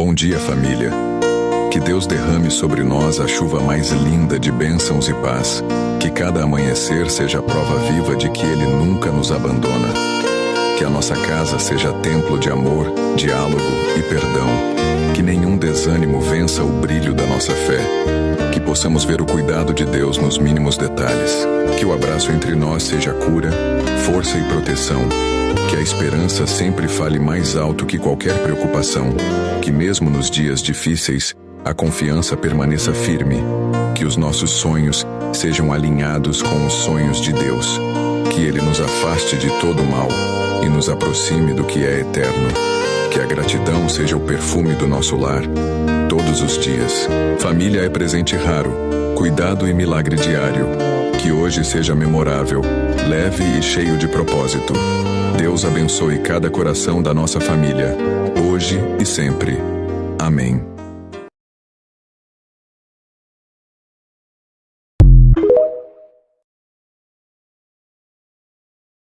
Bom dia, família. Que Deus derrame sobre nós a chuva mais linda de bênçãos e paz. Que cada amanhecer seja a prova viva de que Ele nunca nos abandona. Que a nossa casa seja templo de amor, diálogo e perdão. Que nenhum desânimo vença o brilho da nossa fé. Que possamos ver o cuidado de Deus nos mínimos detalhes. Que o abraço entre nós seja cura, força e proteção. Que a esperança sempre fale mais alto que qualquer preocupação. Que mesmo nos dias difíceis, a confiança permaneça firme. Que os nossos sonhos sejam alinhados com os sonhos de Deus. Que Ele nos afaste de todo o mal e nos aproxime do que é eterno. Que a gratidão seja o perfume do nosso lar, todos os dias. Família é presente raro, cuidado e milagre diário. Que hoje seja memorável, leve e cheio de propósito. Deus abençoe cada coração da nossa família, hoje e sempre. Amém.